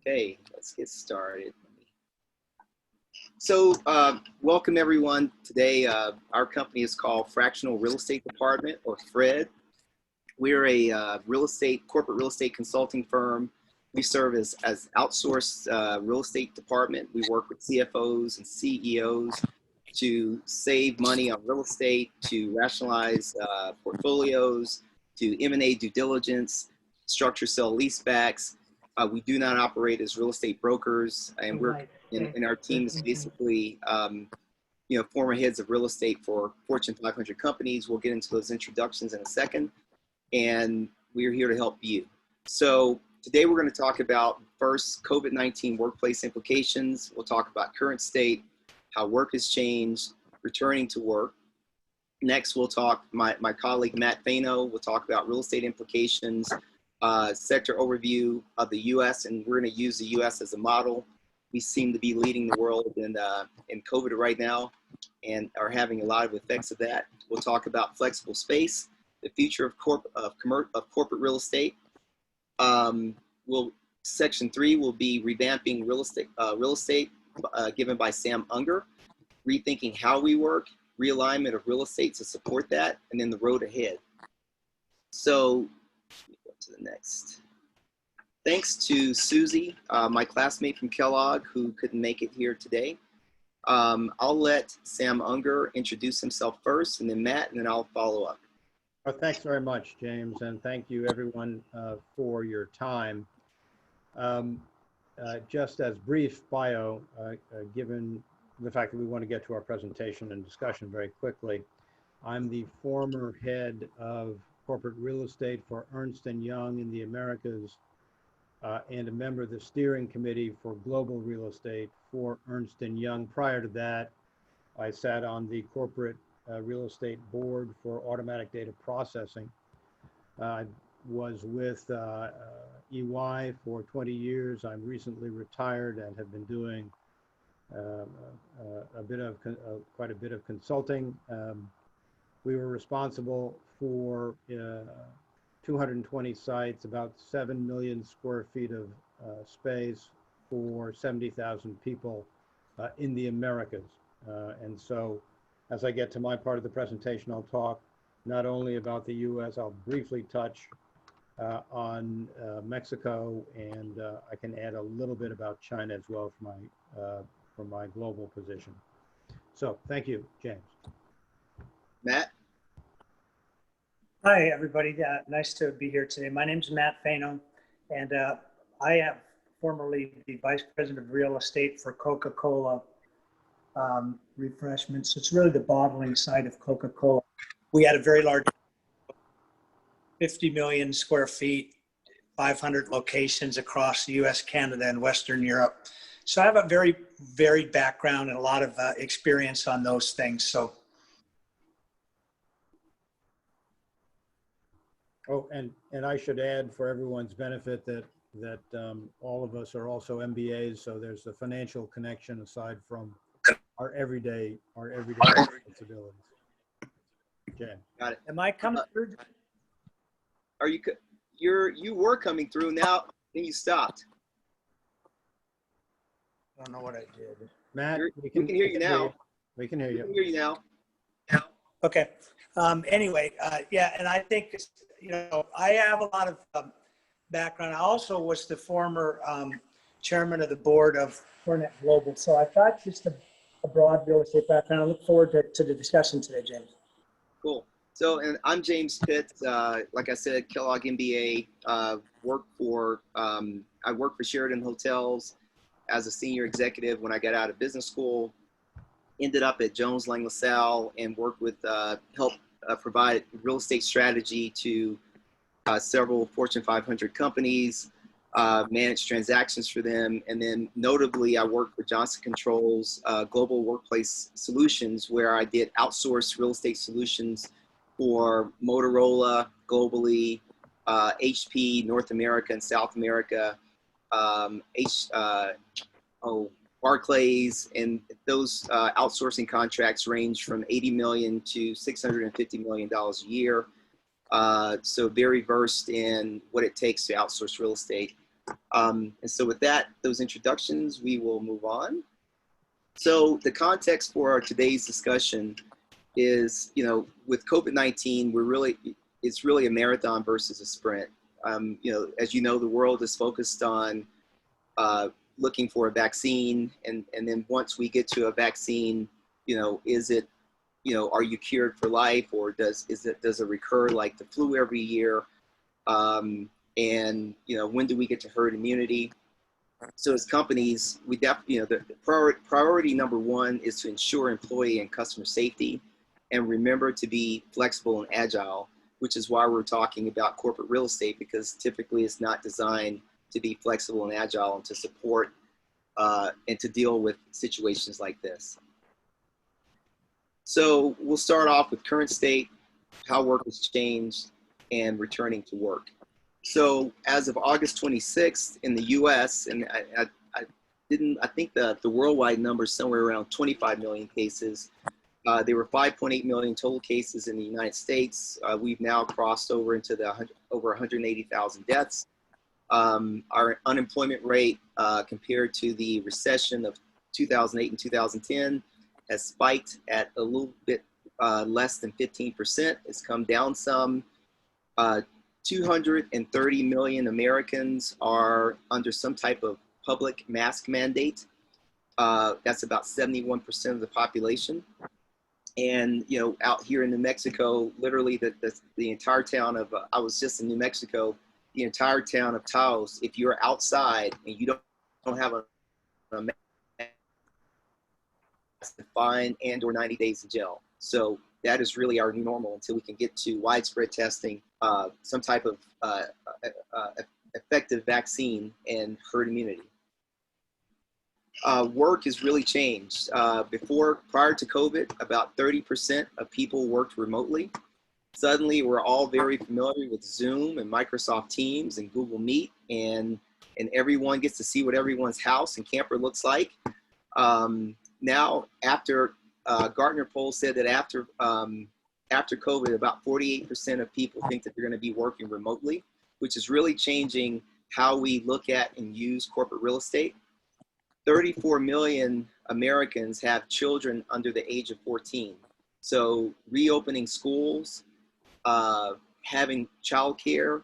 Okay, let's get started. So welcome everyone. Today our company is called Fractional Real Estate Department, or FRED. We're a corporate real estate consulting firm. We serve as outsourced real estate department. We work with CFOs and CEOs to save money on real estate, to rationalize portfolios, to M&A due diligence, structure sell leasebacks. We do not operate as real estate brokers, and we're in our team is basically former heads of real estate for Fortune 500 companies. We'll get into those introductions in a second, and we're here to help you. So today we're going to talk about first COVID-19 workplace implications. We'll talk about current state, how work has changed, returning to work. Next, we'll talk, my colleague Matt Fanoe will talk about real estate implications, sector overview of the U.S., and we're going to use the U.S. as a model. We seem to be leading the world in COVID right now and are having a lot of effects of that. We'll talk about flexible space, the future of corporate real estate. Section 3 will be revamping real estate given by Sam Unger, rethinking how we work, realignment of real estate to support that, and then the road ahead. So go to the next. Thanks to Susie, my classmate from Kellogg, who couldn't make it here today. I'll let Sam Unger introduce himself first, and then Matt, and then I'll follow up. Well, thanks very much, James, and thank you everyone for your time. Just as brief bio, given the fact that we want to get to our presentation and discussion very quickly, I'm the former head of corporate real estate for Ernst & Young in the Americas, and a member of the steering committee for global real estate for Ernst & Young. Prior to that, I sat on the corporate real estate board for automatic data processing. I was with EY for 20 years. I'm recently retired and have been doing quite a bit of consulting. We were responsible for 220 sites, about 7 million square feet of space for 70,000 people in the Americas. And so as I get to my part of the presentation, I'll talk not only about the US, I'll briefly touch on Mexico, and I can add a little bit about China as well for my global position. So thank you, James. Matt? Hi, everybody. Nice to be here today. My name is Matt Fanoe, and I am formerly the Vice President of Real Estate for Coca-Cola Refreshments. It's really the bottling side of Coca-Cola. We had a very large 50 million square feet, 500 locations across the US, Canada, and Western Europe. So I have a very varied background and a lot of experience on those things. So. Oh, and I should add for everyone's benefit that all of us are also MBAs, so there's the financial connection aside from our everyday responsibilities. Jen. Got it. Am I coming through? Are you were coming through now, then you stopped. I don't know what I did. Matt, we can hear you now. We can hear you. We can hear you now. Okay. Anyway, yeah, and I think, I have a lot of background. I also was the former chairman of the board of Cornet Global. So I've got just a broad real estate background. I look forward to the discussion today, James. Cool. So, and I'm James Pitts. Like I said, Kellogg MBA. I worked for Sheraton Hotels as a senior executive when I got out of business school. Ended up at Jones Lang LaSalle and worked with help provide real estate strategy to several Fortune 500 companies, managed transactions for them, and then notably I worked with Johnson Controls Global Workplace Solutions, where I did outsourced real estate solutions for Motorola globally, HP North America and South America, Barclays, and those outsourcing contracts range from $80 million to $650 million a year. So very versed in what it takes to outsource real estate. And so with that, those introductions, we will move on. So the context for our today's discussion is, with COVID-19, it's really a marathon versus a sprint. As you know, the world is focused on looking for a vaccine, and then once we get to a vaccine, is it, are you cured for life, or does it recur like the flu every year? And when do we get to herd immunity? So as companies, we definitely, the priority number one is to ensure employee and customer safety, and remember to be flexible and agile, which is why we're talking about corporate real estate, because typically it's not designed to be flexible and agile and to support and to deal with situations like this. So we'll start off with current state, how work has changed, and returning to work. So as of August 26th in the US, and I think the worldwide number is somewhere around 25 million cases. There were 5.8 million total cases in the United States. We've now crossed over into over 180,000 deaths. Our unemployment rate compared to the recession of 2008 and 2010 has spiked at a little bit less than 15%. It's come down some. 230 million Americans are under some type of public mask mandate. That's about 71% of the population. And, out here in New Mexico, literally the entire town of, I was just in New Mexico, the entire town of Taos, if you're outside and you don't have a mask, fine and or 90 days in jail. So that is really our new normal until we can get to widespread testing, some type of effective vaccine, and herd immunity. Work has really changed. Prior to COVID, about 30% of people worked remotely. Suddenly, we're all very familiar with Zoom and Microsoft Teams and Google Meet, and everyone gets to see what everyone's house and camper looks like. Now, after Gartner poll said that after COVID, about 48% of people think that they're going to be working remotely, which is really changing how we look at and use corporate real estate. 34 million Americans have children under the age of 14. So reopening schools, having childcare,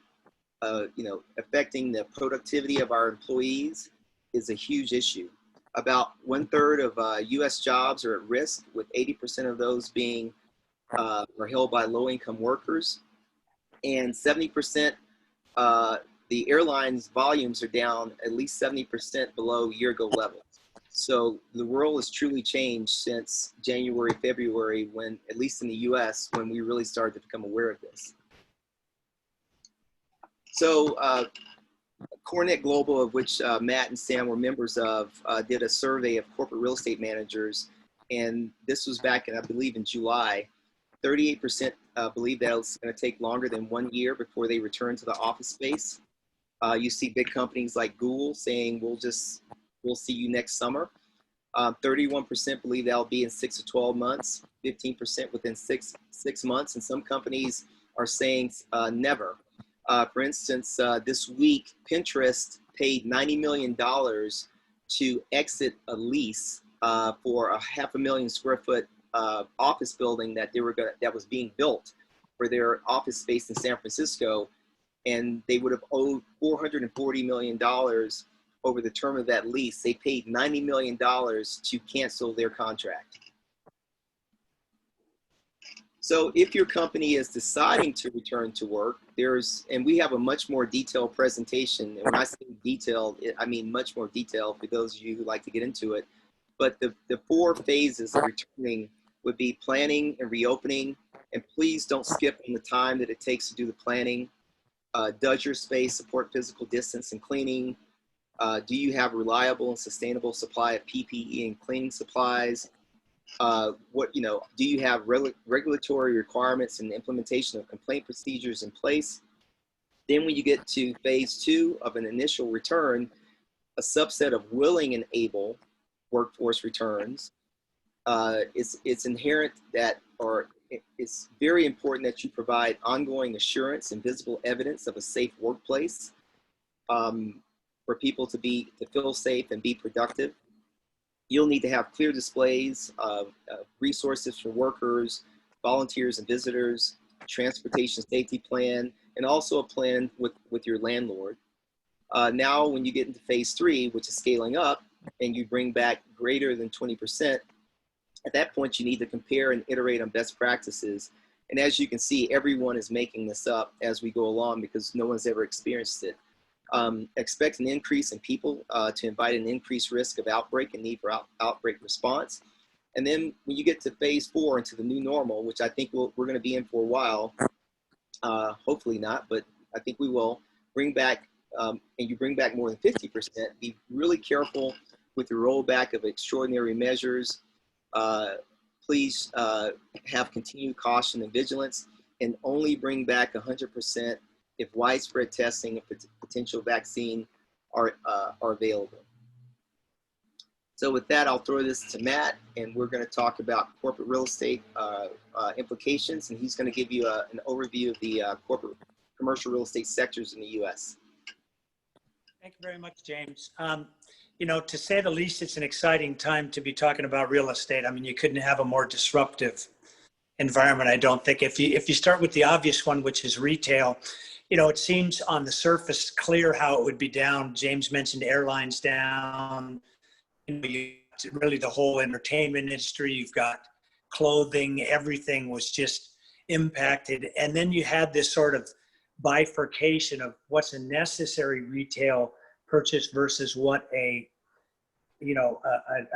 affecting the productivity of our employees is a huge issue. About 1/3 of U.S. jobs are at risk, with 80% of those being are held by low-income workers, and 70%. The airlines' volumes are down at least 70% below year-ago levels. So the world has truly changed since January, February, when, at least in the U.S., when we really started to become aware of this. So Coronet Global, of which Matt and Sam were members of, did a survey of corporate real estate managers, and this was back in, I believe, in July. 38% believe that it's going to take longer than 1 year before they return to the office space. You see big companies like Google saying, we'll see you next summer. 31% believe that'll be in 6 to 12 months, 15% within six months, and some companies are saying never. For instance, this week, Pinterest paid $90 million to exit a lease for a 500,000 square foot office building that was being built for their office space in San Francisco, and they would have owed $440 million over the term of that lease. They paid $90 million to cancel their contract. So if your company is deciding to return to work, and we have a much more detailed presentation. And when I say detailed, I mean much more detailed for those of you who like to get into it. But the 4 phases of returning would be planning and reopening. And please don't skip on the time that it takes to do the planning. Does your space support physical distance and cleaning? Do you have reliable and sustainable supply of PPE and cleaning supplies? Do you have regulatory requirements and implementation of complaint procedures in place? Then when you get to phase 2 of an initial return, a subset of willing and able workforce returns, it's inherent that, or it's very important that you provide ongoing assurance and visible evidence of a safe workplace. for people to feel safe and be productive. You'll need to have clear displays of resources for workers, volunteers and visitors, transportation safety plan, and also a plan with your landlord. Now, when you get into phase 3, which is scaling up, and you bring back greater than 20%, at that point, you need to compare and iterate on best practices. And as you can see, everyone is making this up as we go along because no one's ever experienced it. Expect an increase in people to invite an increased risk of outbreak and need for outbreak response. And then when you get to phase 4 into the new normal, which I think we're going to be in for a while, hopefully not, but I think we will, bring back, and you bring back more than 50%, be really careful with the rollback of extraordinary measures. Please have continued caution and vigilance, and only bring back 100% if widespread testing and potential vaccine are available. So with that, I'll throw this to Matt, and we're going to talk about corporate real estate implications, and he's going to give you an overview of the corporate commercial real estate sectors in the U.S. Thank you very much, James. You know, to say the least, it's an exciting time to be talking about real estate. I mean, you couldn't have a more disruptive environment, I don't think. If you start with the obvious one, which is retail, you know, it seems on the surface clear how it would be down. James mentioned airlines down. You know, really the whole entertainment industry. You've got clothing. Everything was just impacted. And then you had this sort of bifurcation of what's a necessary retail purchase versus what a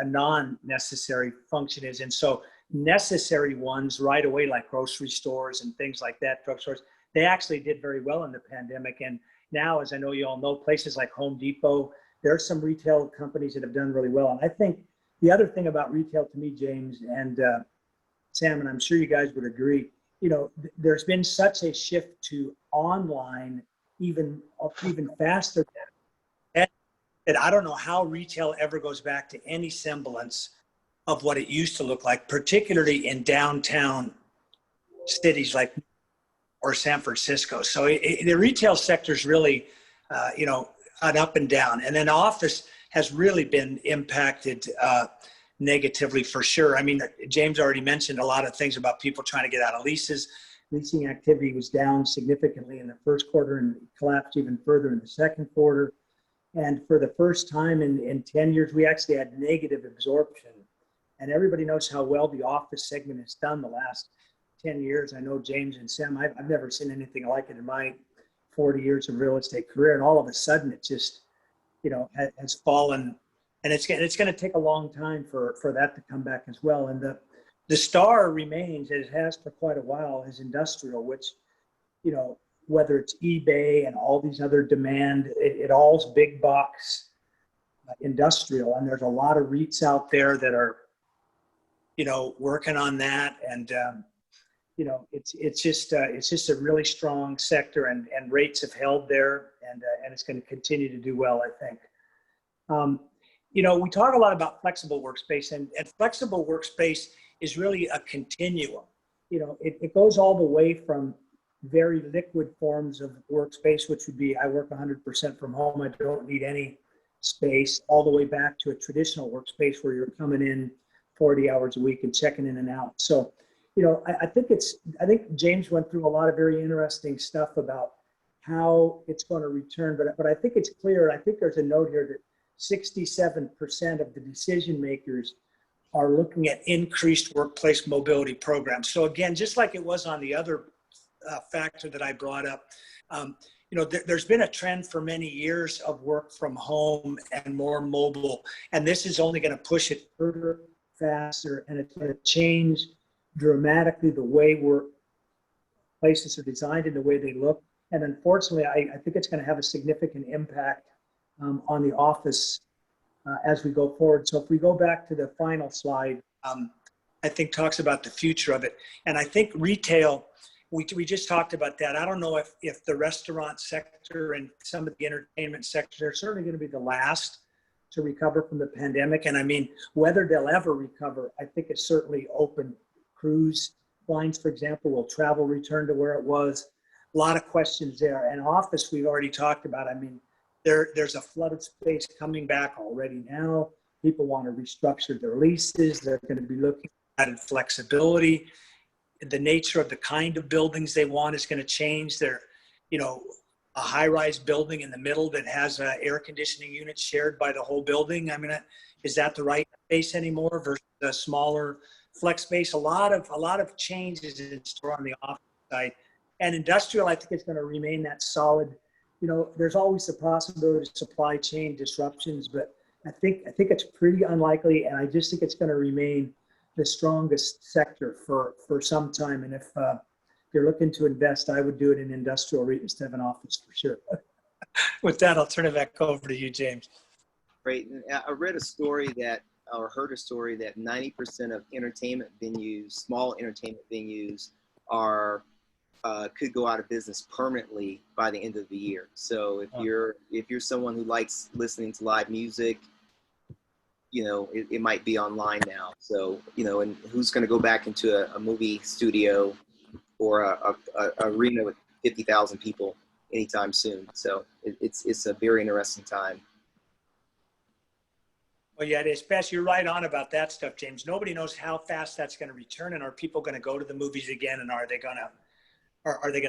non-necessary function is. And so necessary ones right away, like grocery stores and things like that, drugstores, they actually did very well in the pandemic. And now, as I know you all know, places like Home Depot, there are some retail companies that have done really well. And I think the other thing about retail to me, James and Sam, and I'm sure you guys would agree, you know, there's been such a shift to online, even faster that I don't know how retail ever goes back to any semblance of what it used to look like, particularly in downtown cities like or San Francisco. So the retail sector is really, you know, an up and down. And then office has really been impacted negatively for sure. I mean, James already mentioned a lot of things about people trying to get out of leases. Leasing activity was down significantly in the first quarter and collapsed even further in the second quarter. And for the first time in 10 years, we actually had negative absorption. And everybody knows how well the office segment has done the last 10 years. I know James and Sam, I've never seen anything like it in my 40 years of real estate career. And all of a sudden it just, you know, has fallen. And it's going to take a long time for that to come back as well. And the star remains, as it has for quite a while, is industrial, which, you know, whether it's eBay and all these other demand, it all's big box industrial. And there's a lot of REITs out there that are, you know, working on that. And, you know, it's just a really strong sector, and rates have held there, and it's going to continue to do well, I think. You know, we talk a lot about flexible workspace, and flexible workspace is really a continuum. You know, it goes all the way from very liquid forms of workspace, which would be, I work 100% from home, I don't need any space, all the way back to a traditional workspace where you're coming in 40 hours a week and checking in and out. So, you know, I think James went through a lot of very interesting stuff about how it's going to return, but I think it's clear, I think there's a note here that 67% of the decision makers are looking at increased workplace mobility programs. So again, just like it was on the other factor that I brought up, you know, there's been a trend for many years of work from home and more mobile, and this is only going to push it further, faster, and it's going to change dramatically the way places are designed and the way they look. And unfortunately, I think it's going to have a significant impact on the office as we go forward. So if we go back to the final slide, I think talks about the future of it. And I think retail, we just talked about that. I don't know if the restaurant sector and some of the entertainment sector are certainly going to be the last to recover from the pandemic. And I mean, whether they'll ever recover, I think it's certainly open. Cruise lines, for example, will travel return to where it was? A lot of questions there. And office, we've already talked about. I mean, There's a flooded space coming back already now. People want to restructure their leases. They're going to be looking at flexibility. The nature of the kind of buildings they want is going to change. They're, you know, a high-rise building in the middle that has air conditioning units shared by the whole building. I mean, is that the right space anymore versus a smaller flex space? A lot of changes in store on the office side. And industrial, I think it's going to remain that solid. You know, there's always the possibility of supply chain disruptions, but I think it's pretty unlikely, and I just think it's going to remain the strongest sector for some time. And if you're looking to invest, I would do it in industrial REIT instead of an office for sure. With that, I'll turn it back over to you, James. Great. I read a story that, or heard a story that 90% of entertainment venues, small entertainment venues, are could go out of business permanently by the end of the year. So if you're someone who likes listening to live music, you know, it might be online now. So, you know, and who's going to go back into a movie studio or a arena with 50,000 people anytime soon? So it's a very interesting time. Well, yeah, especially you're right on about that stuff, James. Nobody knows how fast that's going to return, and are people going to go to the movies again, and are they going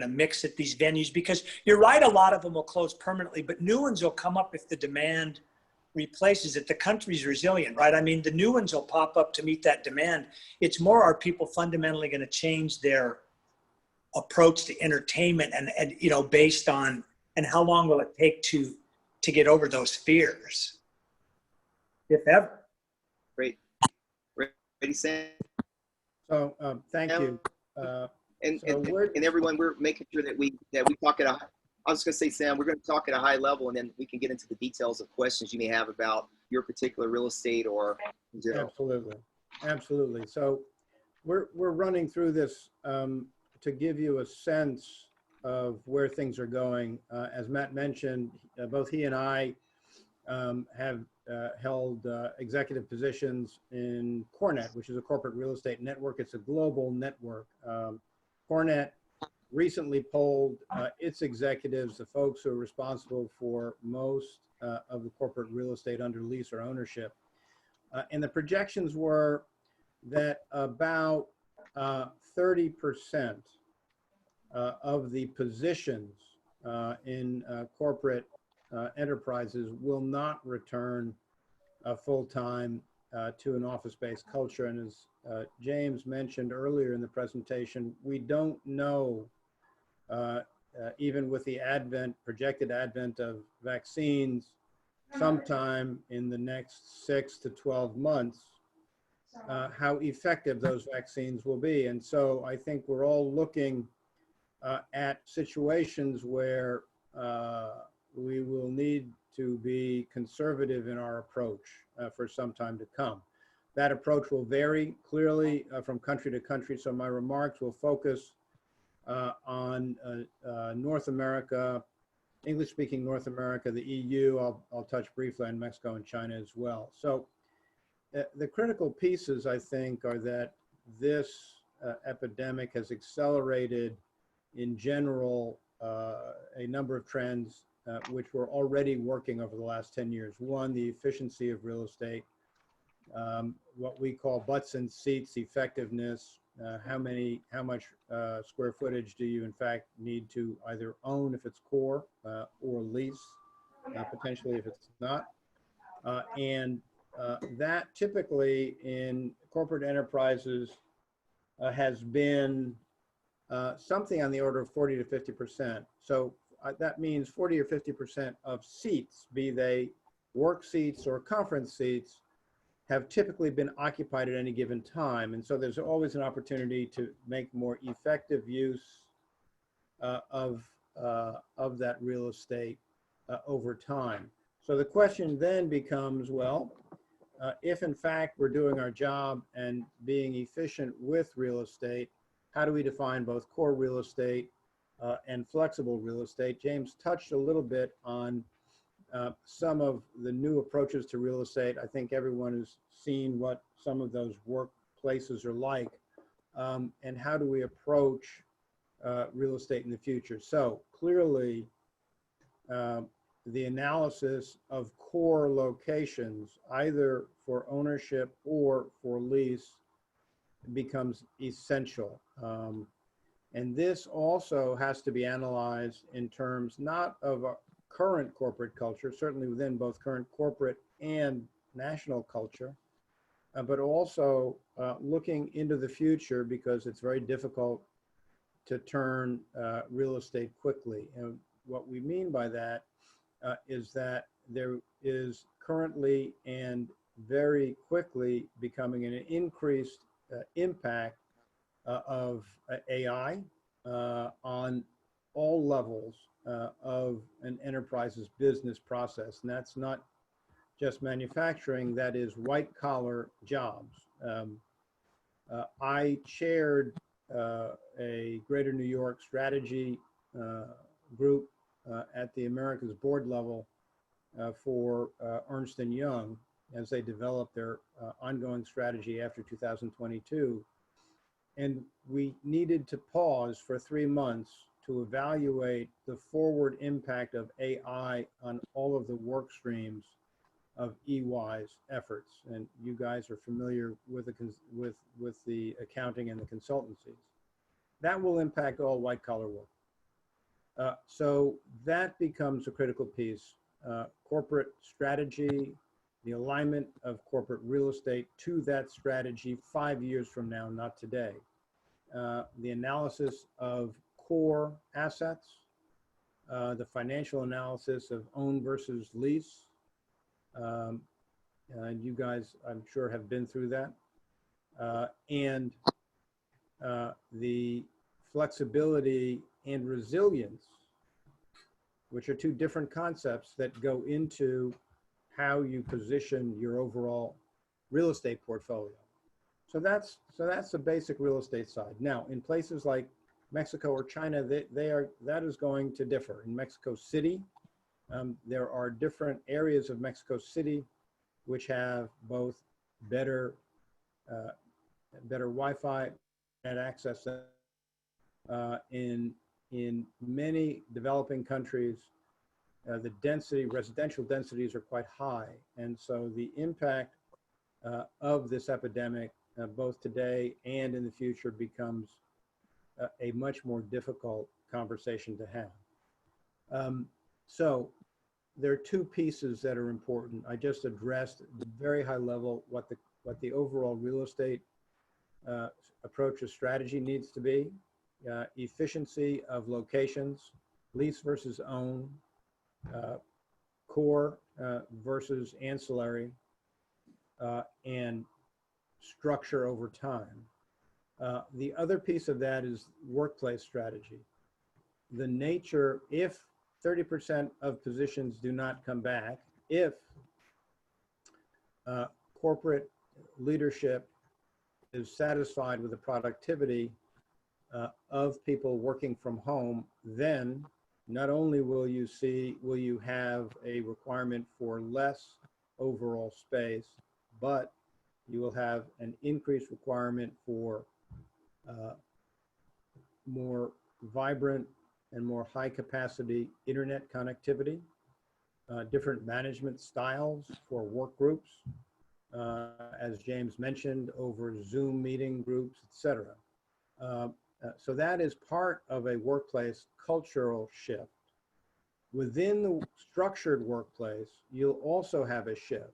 to mix at these venues? Because you're right, a lot of them will close permanently, but new ones will come up if the demand replaces it. The country's resilient, right? I mean, the new ones will pop up to meet that demand. It's more, are people fundamentally going to change their approach to entertainment and you know, based on, and how long will it take to get over those fears, if ever? Great. Ready, Sam? So thank you. And So everyone, we're making sure that we talk at I was going to say, Sam, we're going to talk at a high level, and then we can get into the details of questions you may have about your particular real estate or in general. Absolutely. So we're running through this to give you a sense of where things are going. As Matt mentioned, both he and I have held executive positions in CoreNet, which is a corporate real estate network. It's a global network. CoreNet recently polled its executives, the folks who are responsible for most of the corporate real estate under lease or ownership. And the projections were that about 30% of the positions in corporate enterprises will not return full-time to an office-based culture. And as James mentioned earlier in the presentation, we don't know, even with the projected advent of vaccines sometime in the next 6 to 12 months, how effective those vaccines will be. And so I think we're all looking at situations where we will need to be conservative in our approach for some time to come. That approach will vary clearly from country to country. So my remarks will focus on North America, English-speaking North America, the EU. I'll touch briefly on Mexico and China as well. So the critical pieces, I think, are that this epidemic has accelerated in general a number of trends which were already working over the last 10 years. One, the efficiency of real estate, what we call butts and seats effectiveness. How much square footage do you in fact need to either own if it's core or lease, potentially if it's not. And that typically in corporate enterprises has been something on the order of 40 to 50%. So that means 40 or 50% of seats, be they work seats or conference seats, have typically been occupied at any given time. And so there's always an opportunity to make more effective use of that real estate over time. So the question then becomes, well, if in fact we're doing our job and being efficient with real estate, how do we define both core real estate and flexible real estate? James touched a little bit on some of the new approaches to real estate. I think everyone has seen what some of those workplaces are like, and how do we approach real estate in the future. So clearly, the analysis of core locations, either for ownership or for lease, becomes essential. And this also has to be analyzed in terms not of a current corporate culture, certainly within both current corporate and national culture, but also looking into the future, because it's very difficult to turn real estate quickly. And what we mean by that is that there is currently and very quickly becoming an increased impact of AI on all levels of an enterprise's business process. And that's not just manufacturing, that is white collar jobs. I chaired a Greater New York strategy group at the Americas board level for Ernst & Young as they develop their ongoing strategy after 2022. And we needed to pause for 3 months to evaluate the forward impact of AI on all of the work streams of EY's efforts. And you guys are familiar with the accounting and the consultancies. That will impact all white collar work. So that becomes a critical piece. Corporate strategy, the alignment of corporate real estate to that strategy 5 years from now, not today. The analysis of core assets, the financial analysis of own versus lease. You guys, I'm sure, have been through that. And the flexibility and resilience, which are two different concepts that go into how you position your overall real estate portfolio. So that's the basic real estate side. Now, in places like Mexico or China, that is going to differ. In Mexico City, there are different areas of Mexico City which have both better Wi-Fi and access. In many developing countries, the residential densities are quite high. And so the impact of this epidemic, both today and in the future, becomes a much more difficult conversation to have. So there are two pieces that are important. I just addressed at the very high level what the overall real estate approach or strategy needs to be. Efficiency of locations, lease versus own, core versus ancillary, and structure over time. The other piece of that is workplace strategy. The nature, if 30% of positions do not come back, if corporate leadership is satisfied with the productivity of people working from home, then not only will you have a requirement for less overall space, but you will have an increased requirement for more vibrant and more high capacity internet connectivity, different management styles for work groups, as James mentioned, over Zoom meeting groups, etc. So that is part of a workplace cultural shift. Within the structured workplace, you'll also have a shift.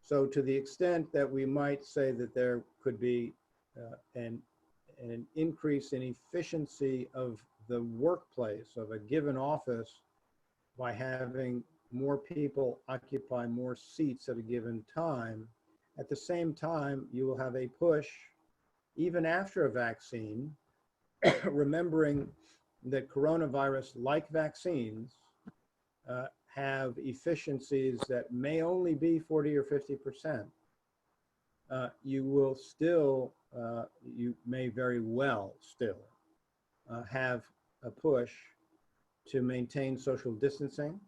So to the extent that we might say that there could be an increase in efficiency of the workplace of a given office by having more people occupy more seats at a given time, at the same time, you will have a push, even after a vaccine, remembering that coronavirus, like vaccines, have efficiencies that may only be 40 or 50%. You will still, you may very well still have a push to maintain social distancing,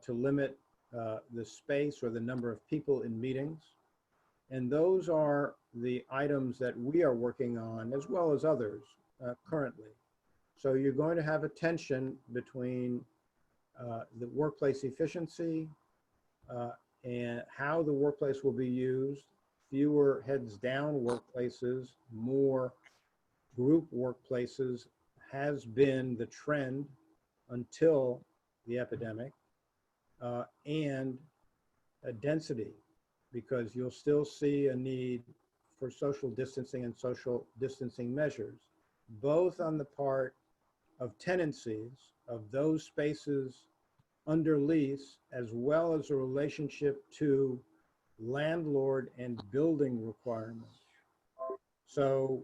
to limit the space or the number of people in meetings. And those are the items that we are working on, as well as others currently. So you're going to have a tension between the workplace efficiency, and how the workplace will be used, fewer heads down workplaces, more group workplaces has been the trend until the epidemic, and density, because you'll still see a need for social distancing and social distancing measures, both on the part of tenancies of those spaces under lease, as well as a relationship to landlord and building requirements. So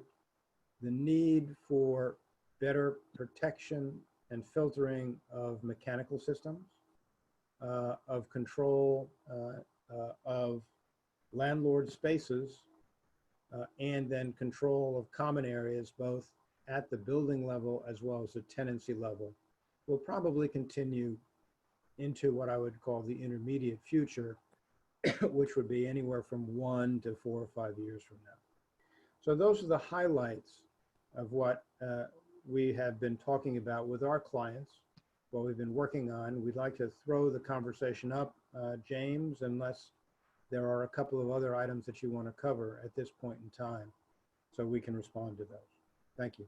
the need for better protection and filtering of mechanical systems, of control of landlord spaces, and then control of common areas, both at the building level as well as the tenancy level, will probably continue into what I would call the intermediate future, which would be anywhere from 1 to 4 or 5 years from now. So those are the highlights of what we have been talking about with our clients, what we've been working on. We'd like to throw the conversation up, James, unless there are a couple of other items that you want to cover at this point in time, so we can respond to those. Thank you.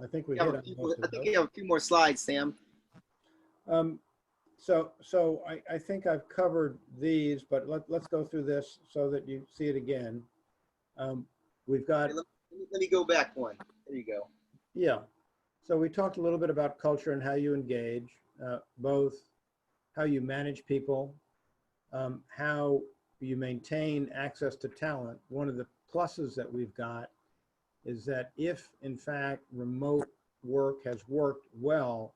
I think we hit on most of those. I think you have a few more slides, Sam. So I think I've covered these, but let's go through this so that you see it again. We've got. Let me go back one. There you go. Yeah. So we talked a little bit about culture and how you engage, both how you manage people, how you maintain access to talent. One of the pluses that we've got is that if, in fact, remote work has worked well,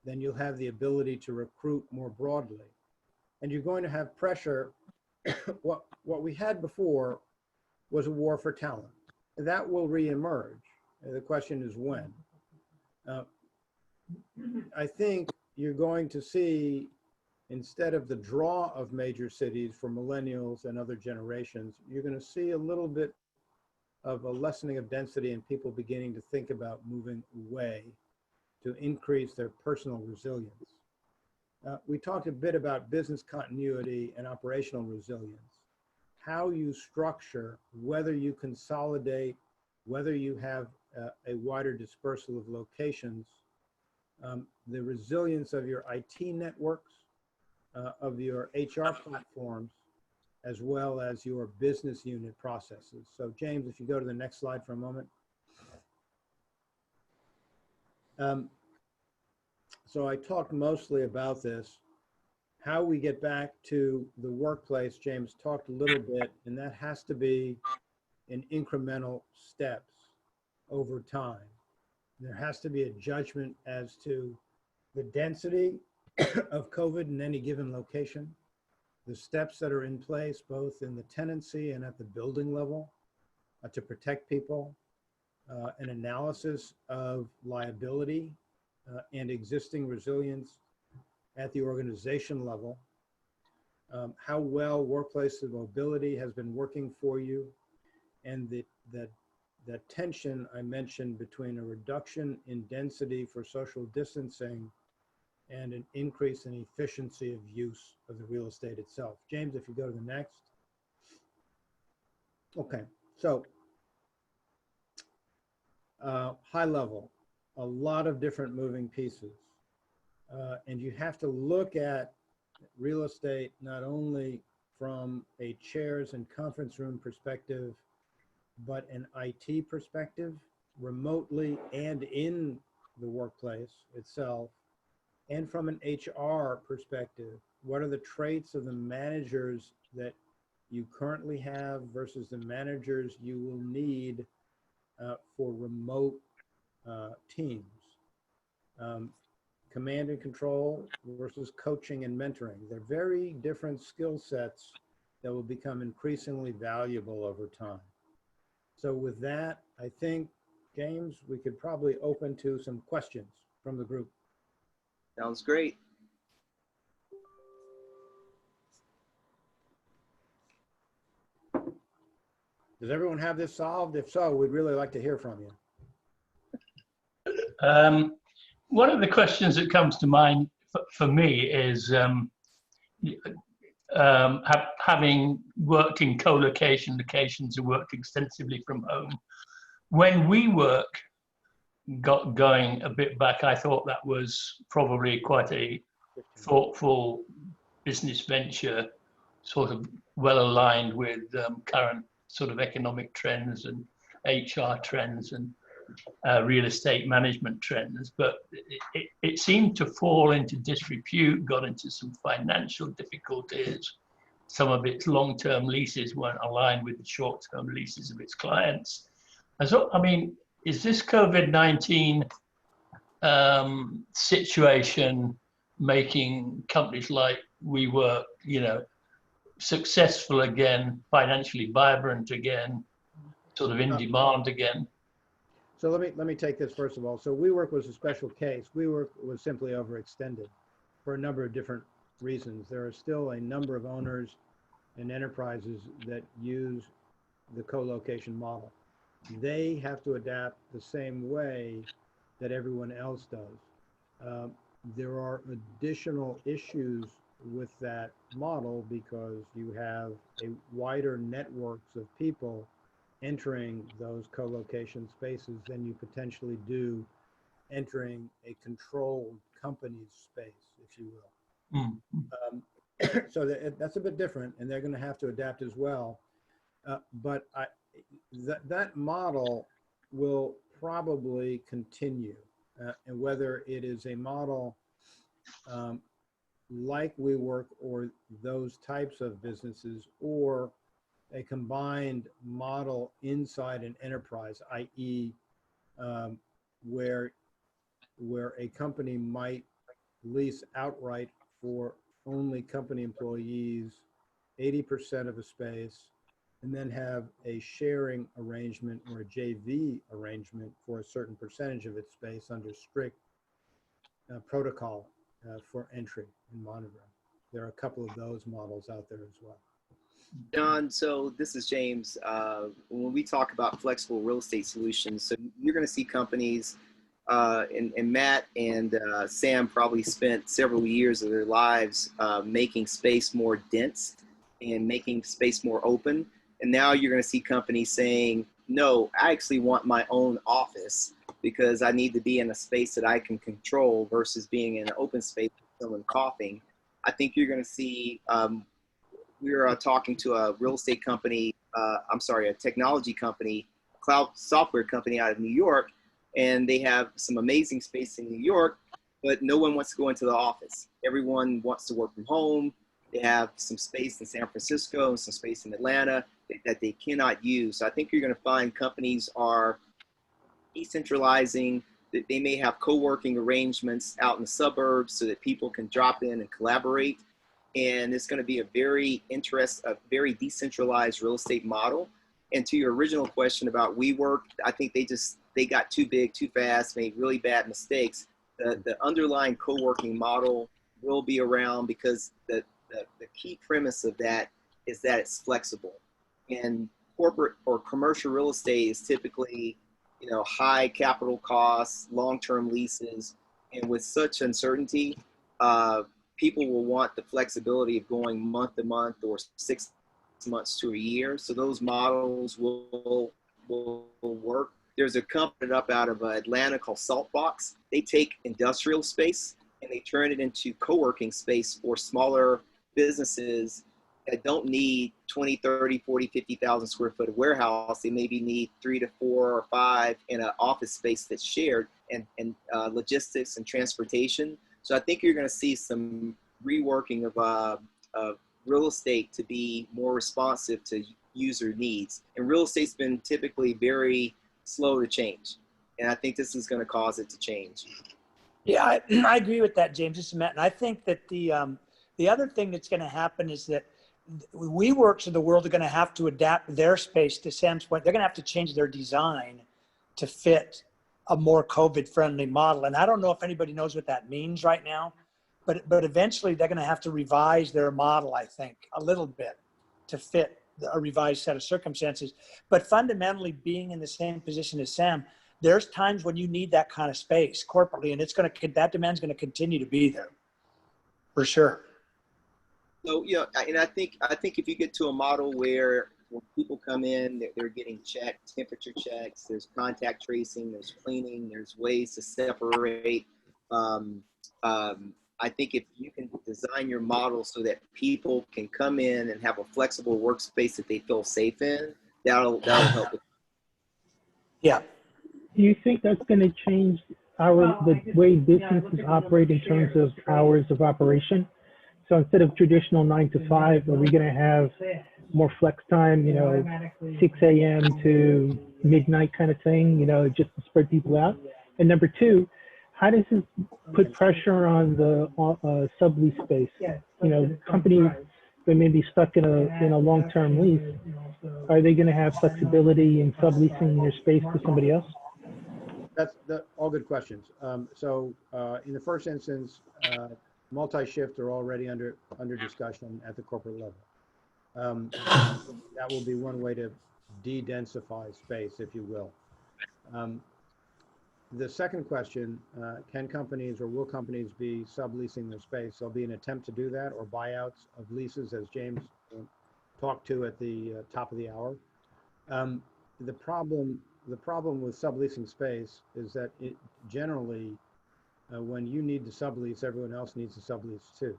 then you'll have the ability to recruit more broadly. And you're going to have pressure. What we had before was a war for talent. That will reemerge. The question is when. I think you're going to see, instead of the draw of major cities for millennials and other generations, you're going to see a little bit of a lessening of density and people beginning to think about moving away to increase their personal resilience. We talked a bit about business continuity and operational resilience. How you structure, whether you consolidate, whether you have a wider dispersal of locations, the resilience of your IT networks, of your HR platforms, as well as your business unit processes. So James, if you go to the next slide for a moment. So I talked mostly about this. How we get back to the workplace, James talked a little bit, and that has to be in incremental steps over time. There has to be a judgment as to the density of COVID in any given location, the steps that are in place, both in the tenancy and at the building level, to protect people, an analysis of liability and existing resilience at the organization level, how well workplace mobility has been working for you, and the tension I mentioned between a reduction in density for social distancing and an increase in efficiency of use of the real estate itself. James, if you go to the next. Okay, so high level, a lot of different moving pieces. And you have to look at real estate not only from a chairs and conference room perspective, but an IT perspective, remotely and in the workplace itself, and from an HR perspective. What are the traits of the managers that you currently have versus the managers you will need for remote teams? Command and control versus coaching and mentoring. They're very different skill sets that will become increasingly valuable over time. So with that, I think, James, we could probably open to some questions from the group. Sounds great. Does everyone have this solved? If so, we'd really like to hear from you. One of the questions that comes to mind for me is having worked in co-location locations and worked extensively from home. When WeWork got going a bit back, I thought that was probably quite a thoughtful business venture, sort of well aligned with current sort of economic trends and HR trends and real estate management trends. But it seemed to fall into disrepute, got into some financial difficulties. Some of its long-term leases weren't aligned with the short-term leases of its clients. And so, I mean, is this COVID-19 situation making companies like WeWork, you know, successful again, financially vibrant again, sort of in demand again? So let me take this first of all. So WeWork was a special case. WeWork was simply overextended for a number of different reasons. There are still a number of owners and enterprises that use the co-location model. They have to adapt the same way that everyone else does. There are additional issues with that model because you have a wider networks of people entering those co-location spaces than you potentially do entering a controlled company's space, if you will. Mm-hmm. So that's a bit different, and they're going to have to adapt as well. But that model will probably continue, and whether it is a model like WeWork or those types of businesses, or a combined model inside an enterprise, i.e., where a company might lease outright for only company employees 80% of a space, and then have a sharing arrangement or a JV arrangement for a certain percentage of its space under strict protocol for entry and monitoring. There are a couple of those models out there as well. John, so this is James. When we talk about flexible real estate solutions, so you're going to see companies, and Matt and Sam probably spent several years of their lives making space more dense and making space more open. And now you're going to see companies saying, no, I actually want my own office because I need to be in a space that I can control versus being in an open space with someone coughing. I think you're going to see, we were talking to a real estate company, a technology company, cloud software company out of New York, and they have some amazing space in New York, but no one wants to go into the office. Everyone wants to work from home. They have some space in San Francisco and some space in Atlanta that they cannot use. So I think you're going to find companies are decentralizing, that they may have co-working arrangements out in the suburbs so that people can drop in and collaborate. And it's going to be a very decentralized real estate model. And to your original question about WeWork, I think they got too big, too fast, made really bad mistakes. The underlying co-working model will be around because the key premise of that is that it's flexible. And corporate or commercial real estate is typically, high capital costs, long-term leases, and with such uncertainty, people will want the flexibility of going month to month or 6 months to a year. So those models will work. There's a company up out of Atlanta called Saltbox. They take industrial space and they turn it into co-working space for smaller businesses that don't need 20, 30, 40, 50,000 square foot of warehouse. They maybe need 3 to 4 or 5 in an office space that's shared, and logistics and transportation. So I think you're going to see some reworking of real estate to be more responsive to user needs. And real estate's been typically very slow to change. And I think this is going to cause it to change. Yeah, I agree with that, James. This is Matt. And I think that the other thing that's going to happen is that WeWorks of the world are going to have to adapt their space to Sam's point. They're going to have to change their design to fit a more COVID-friendly model. And I don't know if anybody knows what that means right now, but eventually they're going to have to revise their model, I think, a little bit to fit a revised set of circumstances. But fundamentally, being in the same position as Sam, there's times when you need that kind of space corporately, and that demand's going to continue to be there for sure. So, yeah, and I think if you get to a model where when people come in, they're getting checked, temperature checks, there's contact tracing, there's cleaning, there's ways to separate. I think if you can design your model so that people can come in and have a flexible workspace that they feel safe in, that'll help. Yeah. Do you think that's going to change the way businesses operate in terms of hours of operation? So instead of traditional 9 to 5, are we going to have more flex time, 6 a.m. to midnight kind of thing, just to spread people out? And number two, how does this put pressure on the sublease space? Companies that may be stuck in a long-term lease, are they going to have flexibility in subleasing their space to somebody else? That's all good questions. So in the first instance, multi-shift are already under discussion at the corporate level. That will be one way to de-densify space, if you will. The second question, can companies or will companies be subleasing their space? There'll be an attempt to do that, or buyouts of leases, as James talked to at the top of the hour. The problem with subleasing space is that it generally, when you need to sublease, everyone else needs to sublease too.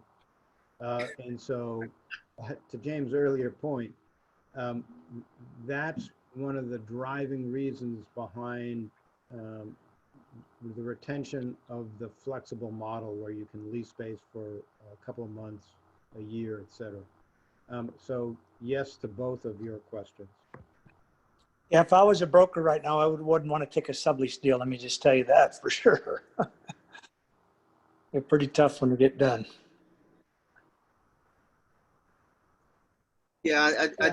And so, to James' earlier point, that's one of the driving reasons behind the retention of the flexible model, where you can lease space for a couple of months, a year, etc. So yes to both of your questions. Yeah, if I was a broker right now, I wouldn't want to take a sublease deal. Let me just tell you that for sure. They're pretty tough when they get done. Yeah, I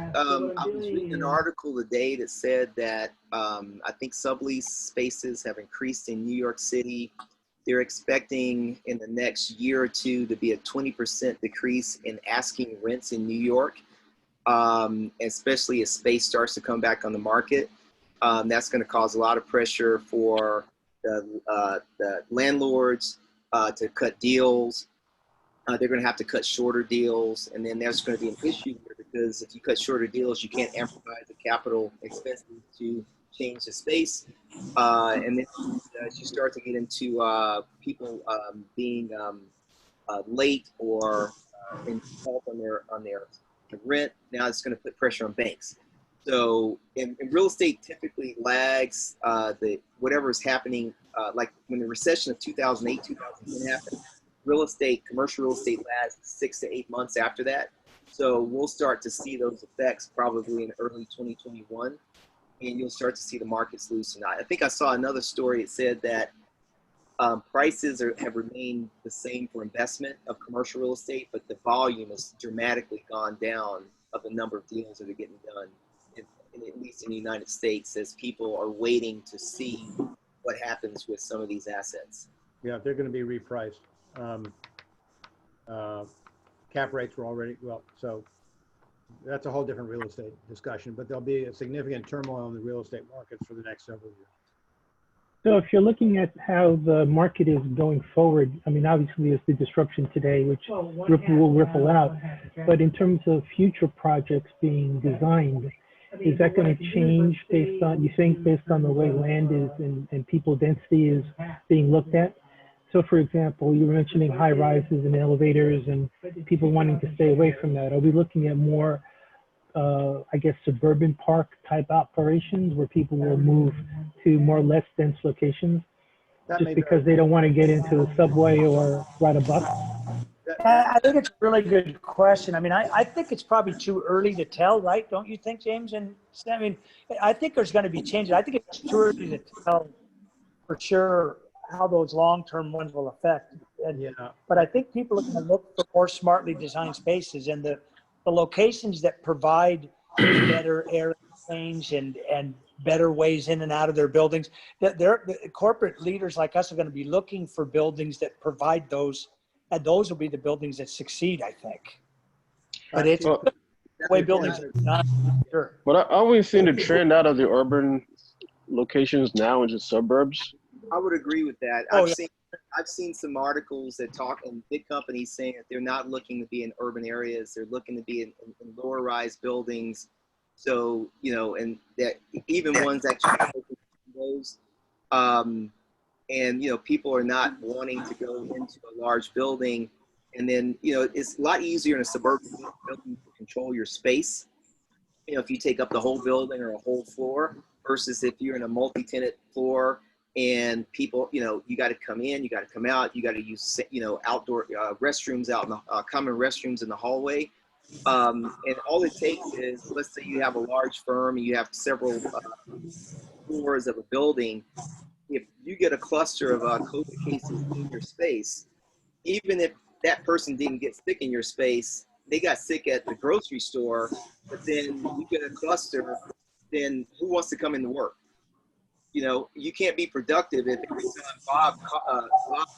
was reading an article today that said that I think sublease spaces have increased in New York City. They're expecting in the next year or two to be a 20% decrease in asking rents in New York, especially as space starts to come back on the market. That's going to cause a lot of pressure for the landlords to cut deals. They're going to have to cut shorter deals, and then there's going to be an issue here, because if you cut shorter deals, you can't amortize the capital expenses to change the space, and then as you start to get into people being late or in default on their rent, now it's going to put pressure on banks. So, in real estate typically lags whatever is happening, like when the recession of 2008, 2010 happened. Commercial real estate lasts 6 to 8 months after that. So we'll start to see those effects probably in early 2021, and you'll start to see the markets loosen. I think I saw another story. It said that prices have remained the same for investment of commercial real estate, but the volume has dramatically gone down of the number of deals that are getting done, at least in the United States, as people are waiting to see what happens with some of these assets. Yeah, they're going to be repriced. Cap rates were already, so that's a whole different real estate discussion, but there'll be a significant turmoil in the real estate markets for the next several years. So if you're looking at how the market is going forward, I mean, obviously there's the disruption today, which will ripple out, but in terms of future projects being designed, is that going to change based on the way land is and people density is being looked at? So for example, you were mentioning high rises and elevators and people wanting to stay away from that. Are we looking at more, suburban park type operations where people will move to more less dense locations just because they don't want to get into a subway or ride a bus? I think it's a really good question. I mean, I think it's probably too early to tell, right? Don't you think, James? And I mean, I think there's going to be changes. I think it's too early to tell for sure how those long-term ones will affect. But I think people are going to look for more smartly designed spaces, and the locations that provide better air exchange and better ways in and out of their buildings. The corporate leaders like us are going to be looking for buildings that provide those, and those will be the buildings that succeed, I think. But it's the way buildings are not sure. But I always seen the trend out of the urban locations now into suburbs? I would agree with that. Oh, I've seen some articles that talk in big companies saying that they're not looking to be in urban areas. They're looking to be in lower rise buildings. So, you know, and that even ones that those, and, you know, people are not wanting to go into a large building. And then, you know, it's a lot easier in a suburban building to control your space. You know, if you take up the whole building or a whole floor versus if you're in a multi-tenant floor and people, you know, you got to come in, you got to come out, you got to use, you know, outdoor restrooms out in the common restrooms in the hallway. And all it takes is, let's say you have a large firm and you have several floors of a building. If you get a cluster of COVID cases in your space, even if that person didn't get sick in your space, they got sick at the grocery store, but then you get a cluster, then who wants to come into work? You know, you can't be productive if every time Bob down,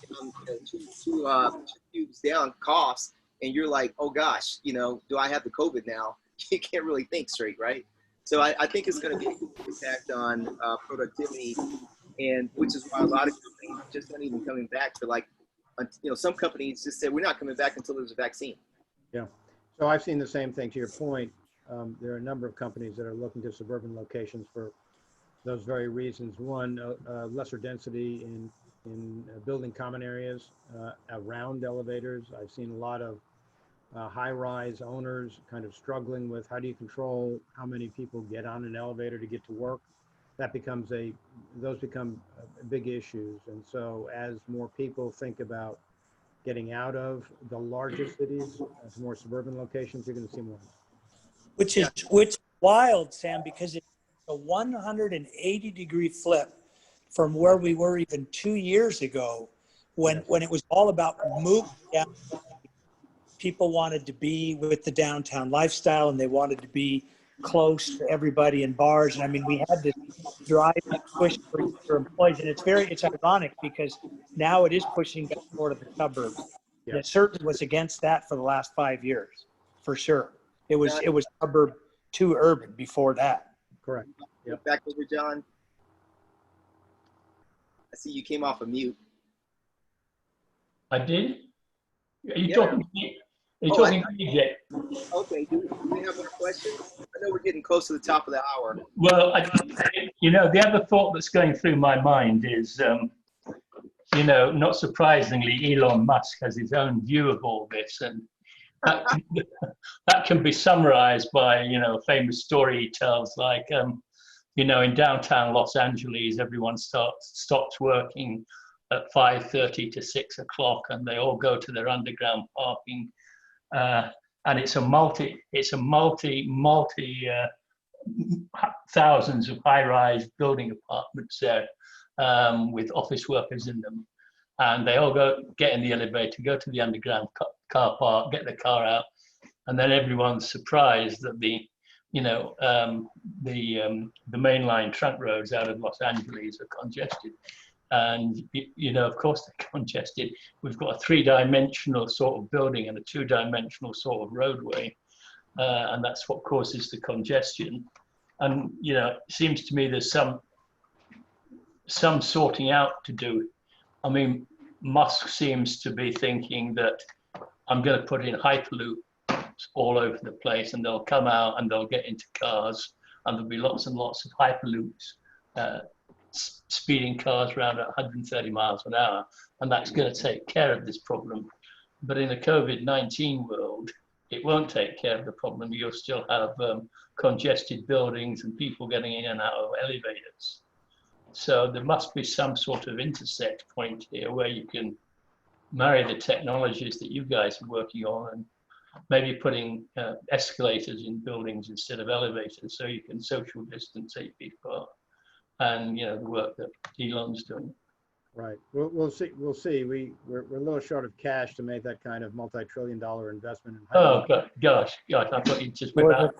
you know, two cubes down coughs, and you're like, oh gosh, you know, do I have the COVID now? You can't really think straight, right? So I think it's going to be a big impact on productivity, and which is why a lot of companies just aren't even coming back for, like, you know, some companies just said we're not coming back until there's a vaccine. Yeah. So I've seen the same thing. To your point, there are a number of companies that are looking to suburban locations for those very reasons. One, lesser density in building common areas around elevators. I've seen a lot of high-rise owners kind of struggling with how do you control how many people get on an elevator to get to work. That becomes those become big issues. And so as more people think about getting out of the larger cities to more suburban locations, you're going to see more. which is wild, Sam, because it's a 180-degree flip from where we were even 2 years ago, when it was all about moving down. People wanted to be with the downtown lifestyle, and they wanted to be close to everybody in bars. And I mean, we had to drive and push for employees, and it's ironic because now it is pushing back more to the suburbs. Yeah. And it certainly was against that for the last 5 years, for sure. It was suburb to urban before that. Correct. Yep. Back over, John. I see you came off of mute. I did. Are you Yeah. talking to me? Are you talking to me, Jay? Okay, do we have more questions? I know we're getting close to the top of the hour. Well, you know, the other thought that's going through my mind is, you know, not surprisingly, Elon Musk has his own view of all this, and that can be summarized by, you know, a famous story he tells, like, you know, in downtown Los Angeles, everyone stops working at 5:30 to 6 o'clock, and they all go to their underground parking. And it's a multi thousands of high-rise building apartments there with office workers in them, and they all get in the elevator, go to the underground car park, get the car out, and then everyone's surprised that the mainline trunk roads out of Los Angeles are congested. And, you know, of course they're congested. We've got a three-dimensional sort of building and a two-dimensional sort of roadway. And that's what causes the congestion. And, you know, it seems to me there's some sorting out to do. I mean, Musk seems to be thinking that I'm going to put in Hyperloop all over the place, and they'll come out and they'll get into cars, and there'll be lots and lots of Hyperloops, speeding cars around at 130 miles an hour, and that's going to take care of this problem. But in the COVID-19 world, it won't take care of the problem. You'll still have congested buildings and people getting in and out of elevators. So there must be some sort of intersect point here where you can marry the technologies that you guys are working on, and maybe putting escalators in buildings instead of elevators, so you can social distance 8 feet apart. And, you know, the work that Elon's doing. Right. We'll see. We're a little short of cash to make that kind of multi-trillion-dollar investment. Oh gosh! I thought you just went out.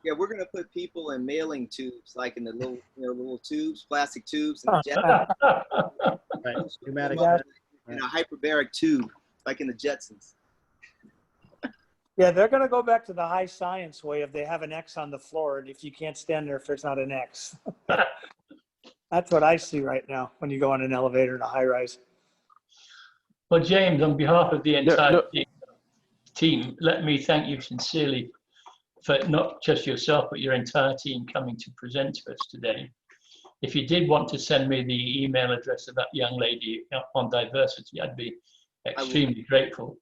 Yeah, we're going to put people in mailing tubes, like in the little, little tubes, plastic tubes, and Right. Pneumatic. in a hyperbaric tube, like in the Jetsons. Yeah, they're going to go back to the high science way of they have an X on the floor, and if you can't stand there if there's not an X. That's what I see right now when you go on an elevator in a high rise. Well, James, on behalf of the entire no. team, let me thank you sincerely for not just yourself, but your entire team coming to present to us today. If you did want to send me the email address of that young lady on diversity, I'd be extremely grateful.